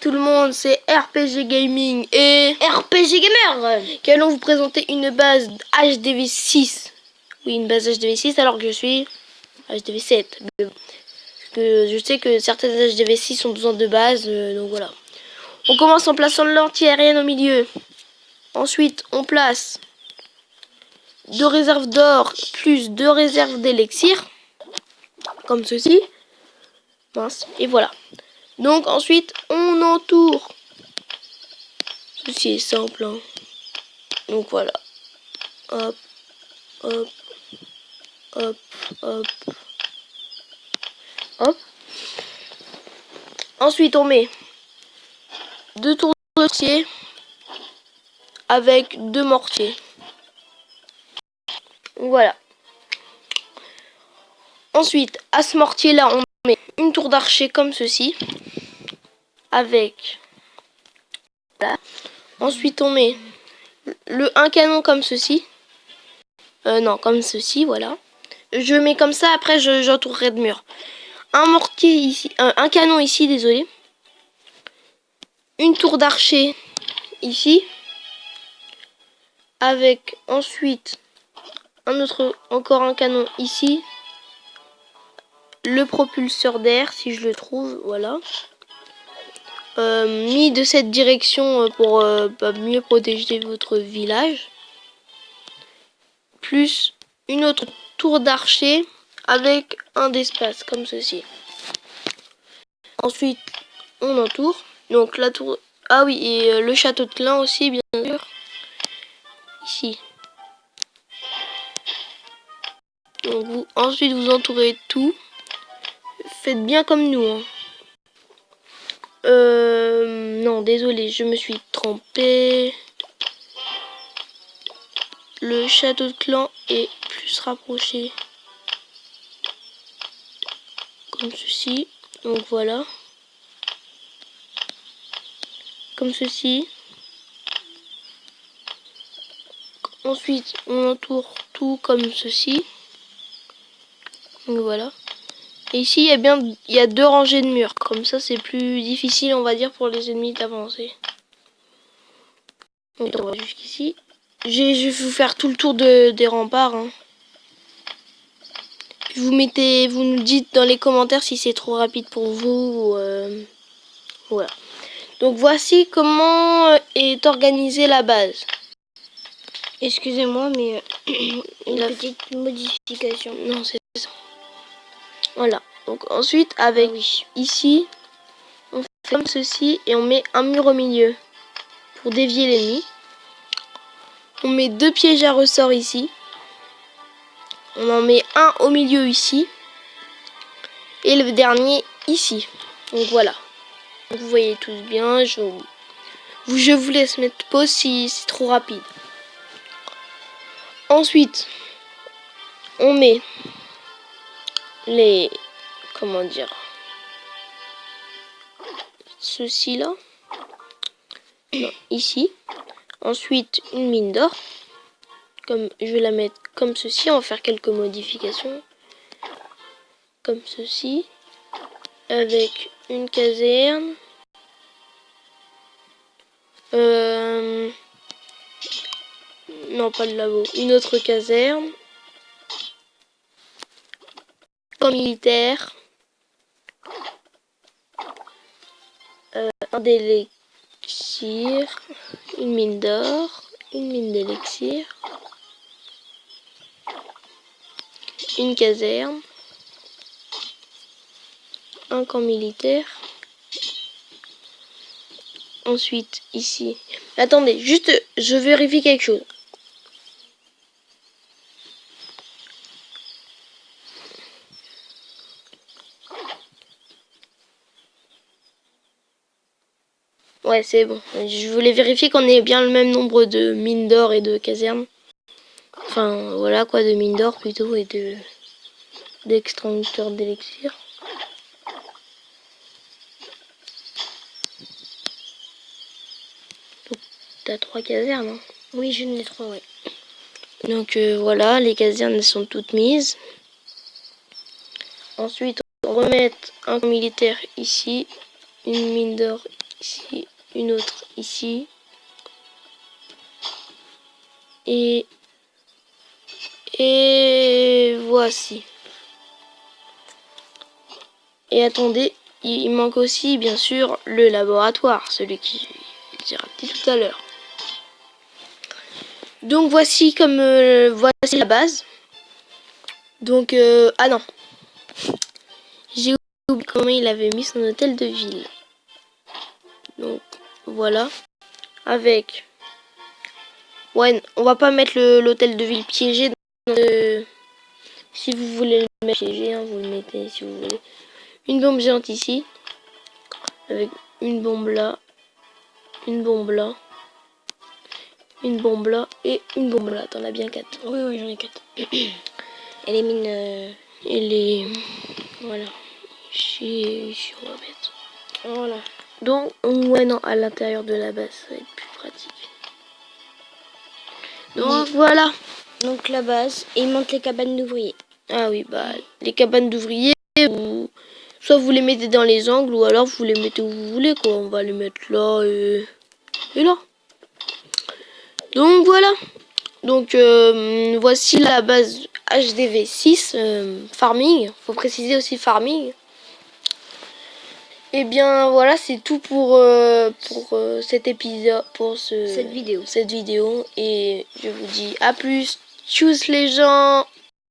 tout le monde, c'est RPG Gaming et RPG Gamer qui allons vous présenter une base HDV6. Oui, une base HDV6 alors que je suis HDV7. Que je sais que certaines HDV6 ont besoin de base, donc voilà. On commence en plaçant l'anti-aérienne au milieu. Ensuite, on place 2 réserves d'or plus 2 réserves d'élixir. Comme ceci. Mince, et voilà. Donc ensuite, on entoure. Ceci est simple, hein. Donc voilà. Hop, hop, hop, hop, hop. Ensuite, on met 2 tours de mortier avec 2 mortiers. Voilà. Ensuite, à ce mortier-là, on met une tour d'archer comme ceci. Avec... Voilà. Ensuite, on met un canon comme ceci. Non, comme ceci, voilà. Je mets comme ça, après j'entourerai de mur. Un mortier ici, un canon ici, désolé. Une tour d'archer ici. Avec ensuite encore un canon ici. Le propulseur d'air, si je le trouve, voilà. Mis de cette direction pour mieux protéger votre village. Plus une autre tour d'archer avec un d'espace, comme ceci. Ensuite, on entoure. Donc la tour... Ah oui, et le château de Clin aussi, bien sûr. Ici. Donc ensuite, vous entourez tout. Faites bien comme nous. Hein. Non, désolé, je me suis trompé. Le château de Clin est plus rapproché. Comme ceci. Donc voilà. Comme ceci. Ensuite, on entoure tout comme ceci. Donc voilà. Et ici, il y a 2 rangées de murs. Comme ça, c'est plus difficile, on va dire, pour les ennemis d'avancer. Donc, on va jusqu'ici. Je vais vous faire tout le tour des remparts. Hein. Vous nous dites dans les commentaires si c'est trop rapide pour vous. Voilà. Donc, voici comment est organisée la base. Excusez-moi, mais une petite modification. Non, c'est ça. Voilà. Donc ensuite, avec ici, on fait comme ceci et on met un mur au milieu pour dévier l'ennemi. On met 2 pièges à ressort ici. On en met un au milieu ici. Et le dernier ici. Donc voilà. Vous voyez tous bien. Je vous laisse mettre pause si c'est trop rapide. Ensuite, on met les... Comment dire, ceci là. Non, ici. Ensuite, une mine d'or. Comme je vais la mettre comme ceci. On va faire quelques modifications. Comme ceci. Avec une caserne. Non, pas de labo. Une autre caserne. Un militaire. Un d'élixir. Une mine d'or. Une mine d'élixir. Une caserne. Un camp militaire. Ensuite, ici. Attendez, juste, je vérifie quelque chose. Ouais, c'est bon. Je voulais vérifier qu'on ait bien le même nombre de mines d'or et de casernes. Enfin, voilà quoi, de mines d'or plutôt et d'extracteurs d'élixir. T'as 3 casernes, hein? Oui, j'en ai 3, ouais. Donc voilà, les casernes elles sont toutes mises. Ensuite, on remet un militaire ici, une mine d'or ici, une autre ici. Et voici. Et attendez, il manque aussi bien sûr le laboratoire, celui qui j'ai raté tout à l'heure. Donc voici voici la base. Donc ah non, j'ai oublié comment il avait mis son hôtel de ville. Donc voilà, avec ouais, on va pas mettre l'hôtel de ville piégé. Si vous voulez le mettre piégé, hein, vous le mettez si vous voulez. Une bombe géante ici, avec une bombe là, une bombe là, une bombe là et une bombe là. T'en as bien 4. Oui, j'en ai 4. Et les mines... Et les... Voilà. Ici, on va mettre. Voilà. Donc, ouais, non, à l'intérieur de la base, ça va être plus pratique. Donc, voilà. Donc la base, et il manque les cabanes d'ouvriers. Ah oui, bah, les cabanes d'ouvriers, soit vous les mettez dans les angles, ou alors vous les mettez où vous voulez, quoi. On va les mettre là et là. Donc, voilà. Donc, voici la base HDV6 farming. Faut préciser aussi farming. Et bien voilà, c'est tout pour cet épisode, pour cette vidéo. Et je vous dis à plus. Tchuss les gens.